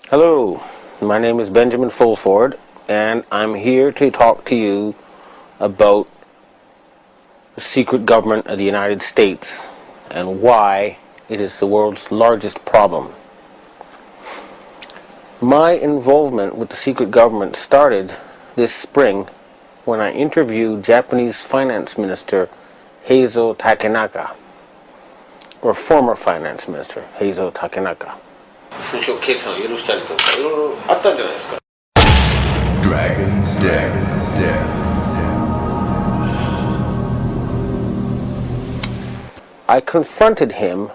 Hello, my name is Benjamin Fulford, and I'm here to talk to you about the secret government of the United States and why it is the world's largest problem. My involvement with the secret government started this spring when I interviewed Japanese Finance Minister Heizo Takenaka, or former Finance Minister Heizo Takenaka. Dragon's Den. I confronted him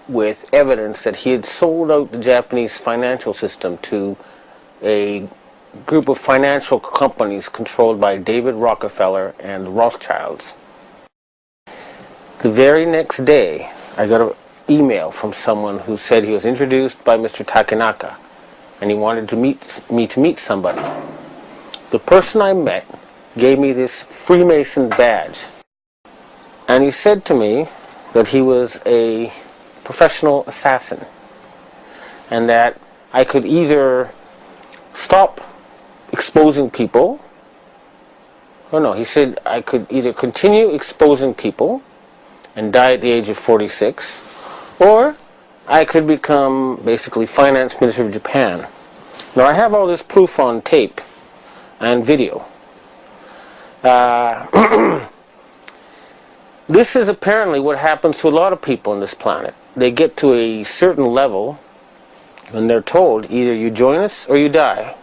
with evidence that he had sold out the Japanese financial system to a group of financial companies controlled by David Rockefeller and the Rothschilds. The very next day, I got an email from someone who said he was introduced by Mr. Takenaka and he wanted to meet somebody. The person I met gave me this Freemason badge, and he said to me that he was a professional assassin and that I could either stop exposing people, or no, he said I could either continue exposing people and die at the age of 46, or I could become basically Finance Minister of Japan. Now I have all this proof on tape and video. This is apparently what happens to a lot of people on this planet. They get to a certain level and they're told either you join us or you die.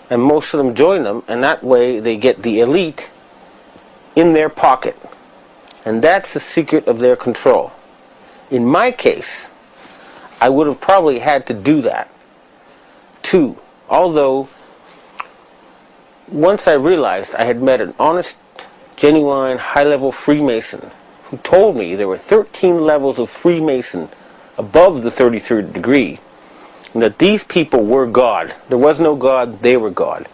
And most of them join them, and that way they get the elite in their pocket. And that's the secret of their control. In my case, I would have probably had to do that too. Although, once I realized I had met an honest, genuine, high-level Freemason who told me there were 13 levels of Freemason above the 33rd degree, and that these people were God. There was no God, they were God.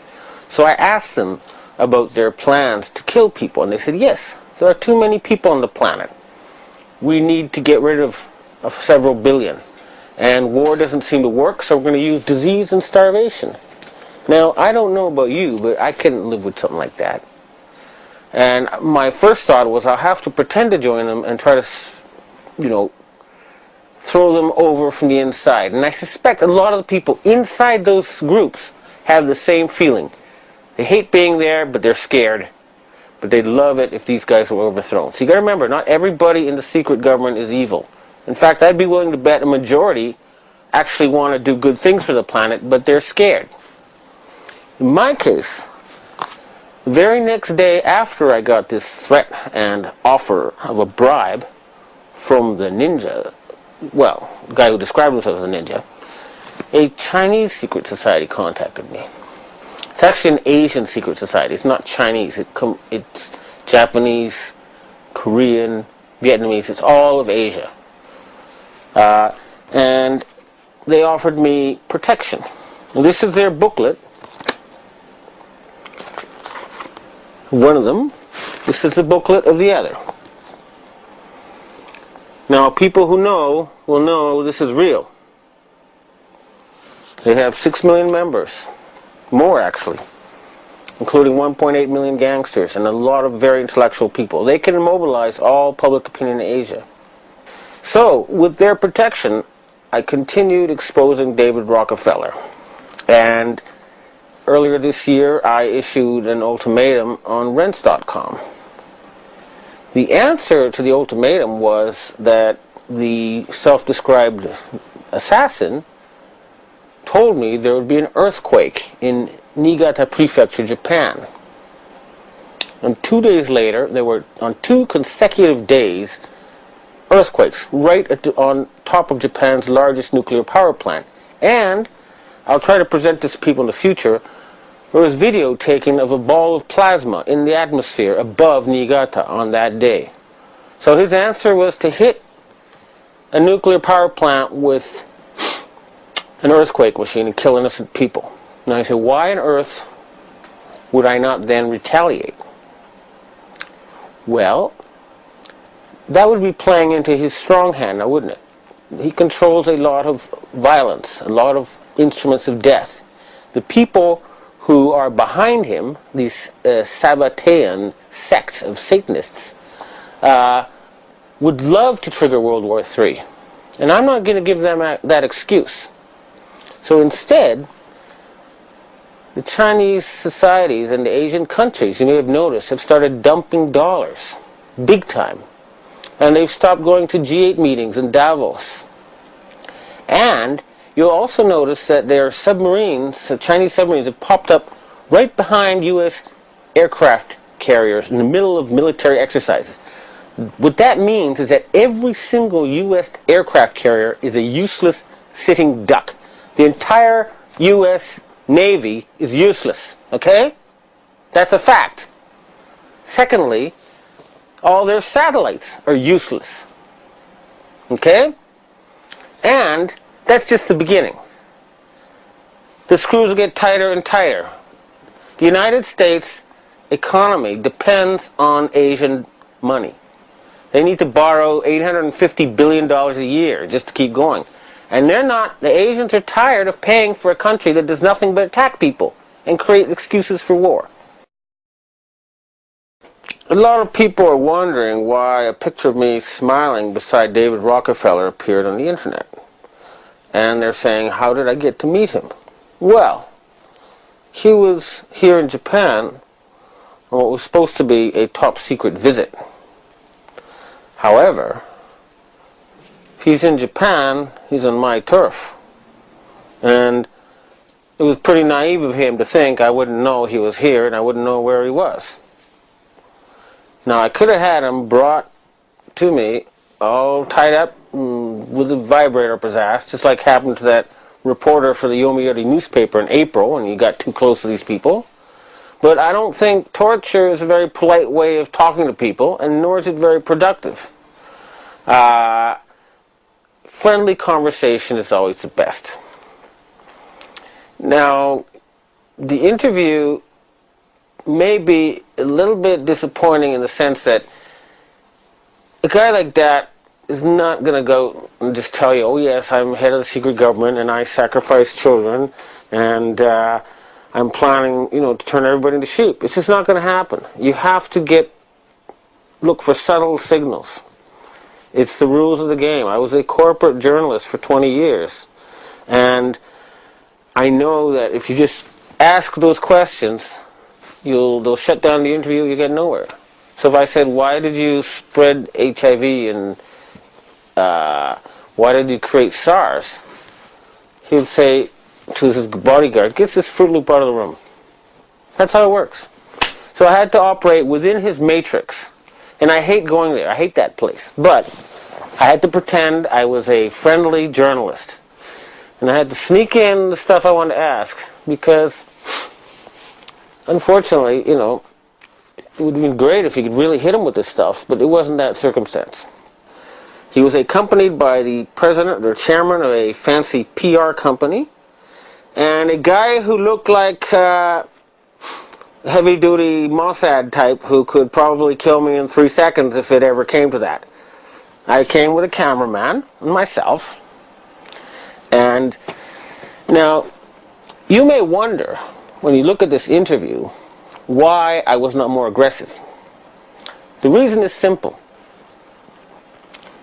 So I asked them about their plans to kill people, and they said, yes, there are too many people on the planet. We need to get rid of several billion. And war doesn't seem to work, so we're going to use disease and starvation. Now, I don't know about you, but I couldn't live with something like that. And my first thought was I'll have to pretend to join them and try to, throw them over from the inside. And I suspect a lot of the people inside those groups have the same feeling. They hate being there, but they're scared. But they'd love it if these guys were overthrown. So you got to remember, not everybody in the secret government is evil. In fact, I'd be willing to bet a majority actually want to do good things for the planet, but they're scared. In my case, the very next day after I got this threat and offer of a bribe from the ninja, well, the guy who described himself as a ninja, a Chinese secret society contacted me. It's actually an Asian secret society. It's not Chinese. It's Japanese, Korean, Vietnamese. It's all of Asia. And they offered me protection. And this is their booklet. One of them. This is the booklet of the other. Now, people who know will know this is real. They have 6 million members. More, actually, including 1.8 million gangsters and a lot of very intellectual people. They can mobilize all public opinion in Asia. So, with their protection, I continued exposing David Rockefeller. And earlier this year, I issued an ultimatum on rents.com. The answer to the ultimatum was that the self-described assassin told me there would be an earthquake in Niigata Prefecture, Japan. And 2 days later, there were, on 2 consecutive days, earthquakes right on top of Japan's largest nuclear power plant. And I'll try to present this to people in the future. There was video taken of a ball of plasma in the atmosphere above Niigata on that day. So his answer was to hit a nuclear power plant with an earthquake machine and kill innocent people. Now I say, why on earth would I not then retaliate? Well, that would be playing into his strong hand now, wouldn't it? he controls a lot of violence, a lot of instruments of death. The people who are behind him, these Sabbatean sects of Satanists, would love to trigger World War III. And I'm not going to give them that excuse. So instead, the Chinese societies and the Asian countries, you may have noticed, have started dumping dollars, big time. And they've stopped going to G8 meetings in Davos. And you'll also notice that their submarines, the Chinese submarines, have popped up right behind U.S. aircraft carriers in the middle of military exercises. What that means is that every single U.S. aircraft carrier is a useless sitting duck. The entire U.S. Navy is useless, okay? That's a fact. Secondly, all their satellites are useless, okay? And that's just the beginning. The screws will get tighter and tighter. The United States economy depends on Asian money. They need to borrow $850 billion a year just to keep going. And the Asians are tired of paying for a country that does nothing but attack people and create excuses for war. A lot of people are wondering why a picture of me smiling beside David Rockefeller appeared on the internet. And they're saying, how did I get to meet him? Well, he was here in Japan on what was supposed to be a top secret visit. However, if he's in Japan, he's on my turf. And it was pretty naive of him to think I wouldn't know he was here and I wouldn't know where he was. Now, I could have had him brought to me all tied up with a vibrator up his ass, just like happened to that reporter for the Yomiuri newspaper in April when he got too close to these people. But I don't think torture is a very polite way of talking to people, and nor is it very productive. Friendly conversation is always the best. Now, the interview may be a little bit disappointing in the sense that a guy like that is not going to go and just tell you, oh yes, I'm head of the secret government and I sacrifice children and I'm planning, to turn everybody into sheep. It's just not going to happen. You have to look for subtle signals. It's the rules of the game. I was a corporate journalist for 20 years. And I know that if you just ask those questions, they'll shut down the interview, you get nowhere. So if I said, why did you spread HIV and why did you create SARS? He would say to his bodyguard, get this Fruit Loop out of the room. That's how it works. So I had to operate within his matrix. And I hate going there. I hate that place. But I had to pretend I was a friendly journalist. And I had to sneak in the stuff I wanted to ask because, unfortunately, it would have been great if you could really hit him with this stuff, but it wasn't that circumstance. He was accompanied by the president or chairman of a fancy PR company and a guy who looked like a heavy-duty Mossad type who could probably kill me in 3 seconds if it ever came to that. I came with a cameraman and myself. And now, you may wonder, when you look at this interview, why I was not more aggressive. The reason is simple.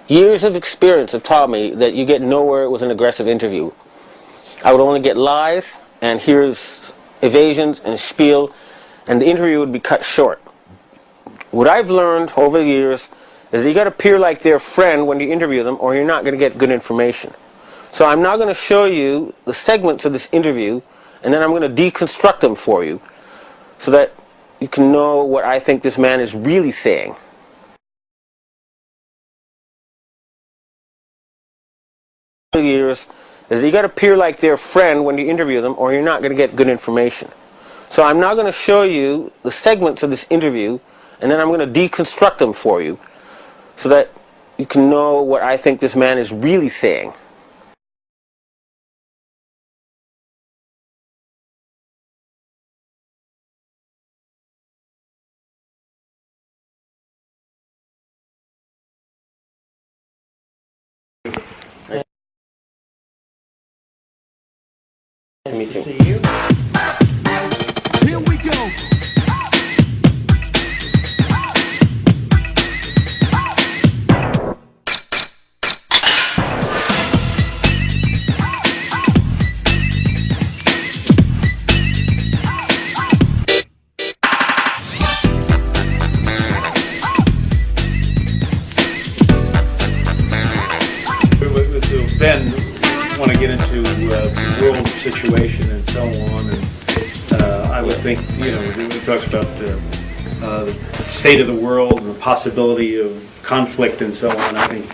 Years of experience have taught me that you get nowhere with an aggressive interview. I would only get lies, and here's evasions and spiel, and the interview would be cut short. What I've learned over the years is that you got to appear like their friend when you interview them, or you're not going to get good information. So I'm now going to show you the segments of this interview, and then I'm going to deconstruct them for you, so that you can know what I think this man is really saying. Years is that you got to appear like their friend when you interview them, or you're not going to get good information. So I'm now going to show you the segments of this interview, and then I'm going to deconstruct them for you, so that you can know what I think this man is really saying. interesting. See you. Here we go. Ben want to get into the world situation and so on, and I would think, you know, when he talks about the state of the world and the possibility of conflict and so on, I think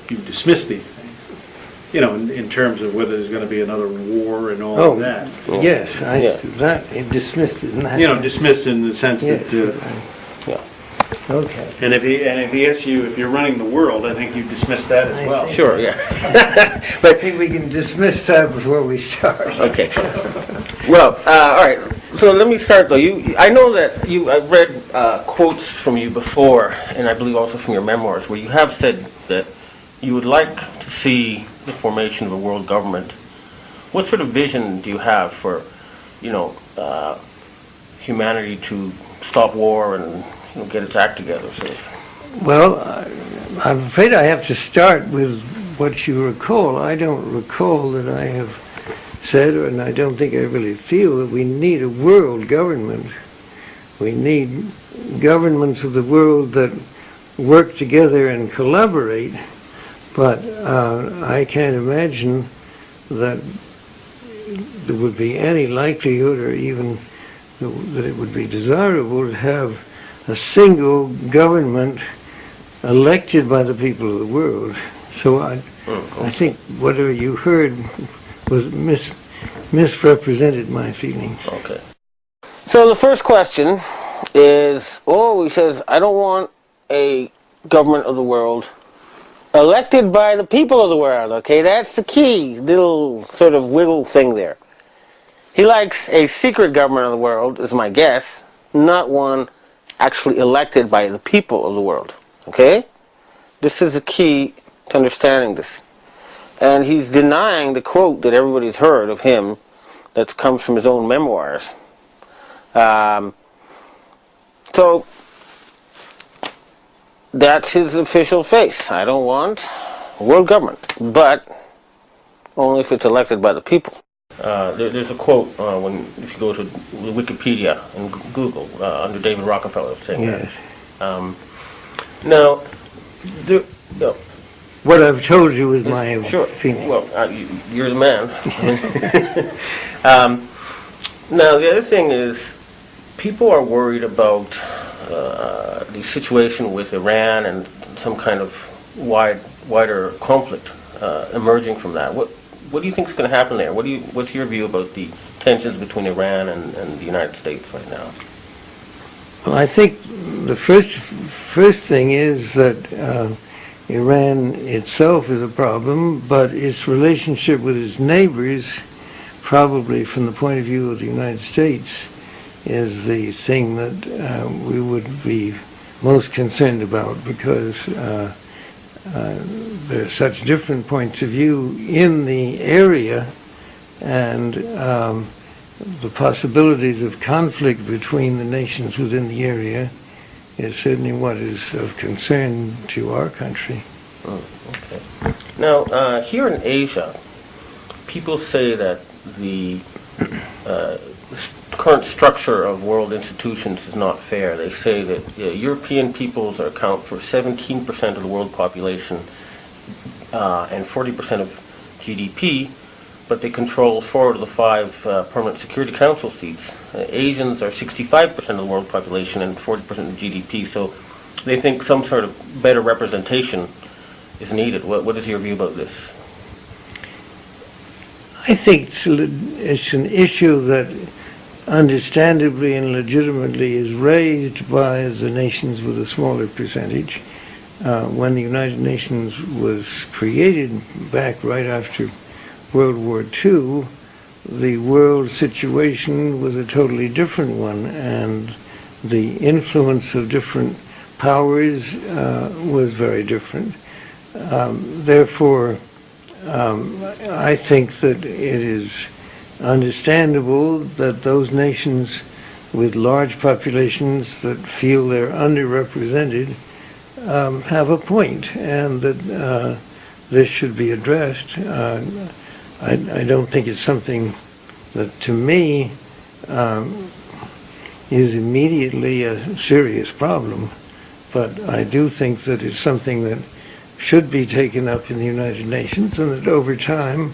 you dismiss these things, you know, in terms of whether there's going to be another war and all of that. Yes, that it dismissed it. You know, dismissed in the sense Yes, that. okay. And if he asks you if you're running the world, I think you dismiss that as well. Sure, yeah. But I think we can dismiss that before we start. Okay. Well, all right. So let me start though. I know that I've read quotes from you before, and I believe also from your memoirs, where you have said that you would like to see the formation of a world government. What sort of vision do you have for, you know, humanity to stop war and get its act together? So. Well, I'm afraid I have to start with what you recall. I don't recall that I have said, and I don't think I really feel, that we need a world government. We need governments of the world that work together and collaborate, but I can't imagine that there would be any likelihood or even that it would be desirable to have a single government elected by the people of the world. So I think whatever you heard was misrepresented my feelings. Okay. So the first question is, he says, I don't want a government of the world elected by the people of the world. Okay, that's the key little sort of wiggle thing there. He likes a secret government of the world, is my guess, not one actually elected by the people of the world. Okay? This is the key to understanding this. And he's denying the quote that everybody's heard of him that comes from his own memoirs. So that's his official face. I don't want a world government, but only if it's elected by the people. There's a quote if you go to Wikipedia and Google under David Rockefeller saying Yes. that. Now, What I've told you is my sure. feeling. Well, you're the man. Now, the other thing is, people are worried about the situation with Iran and some kind of wider conflict emerging from that. What do you think is going to happen there? What's your view about the tensions between Iran and the United States right now? Well, I think the first thing is that Iran itself is a problem, but its relationship with its neighbors, probably from the point of view of the United States, is the thing that we would be most concerned about, because there are such different points of view in the area, and the possibilities of conflict between the nations within the area is certainly what is of concern to our country. Oh, okay. Now, here in Asia, people say that the current structure of world institutions is not fair. They say that European peoples account for 17% of the world population and 40% of GDP, but they control 4 of the 5 permanent Security Council seats. Asians are 65% of the world population and 40% of GDP, so they think some sort of better representation is needed. What is your view about this? I think it's an issue that understandably and legitimately is raised by the nations with a smaller percentage. When the United Nations was created back right after World War II, the world situation was a totally different one, and the influence of different powers was very different. Therefore, I think that it is understandable that those nations with large populations that feel they're underrepresented have a point, and that this should be addressed. I don't think it's something that, to me, is immediately a serious problem, but I do think that it's something that should be taken up in the United Nations, and that over time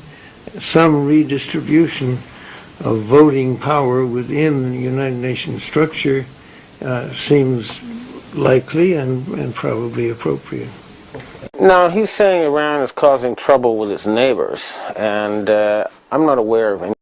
some redistribution of voting power within the United Nations structure seems likely and probably appropriate. Now, he's saying Iran is causing trouble with its neighbors, and I'm not aware of any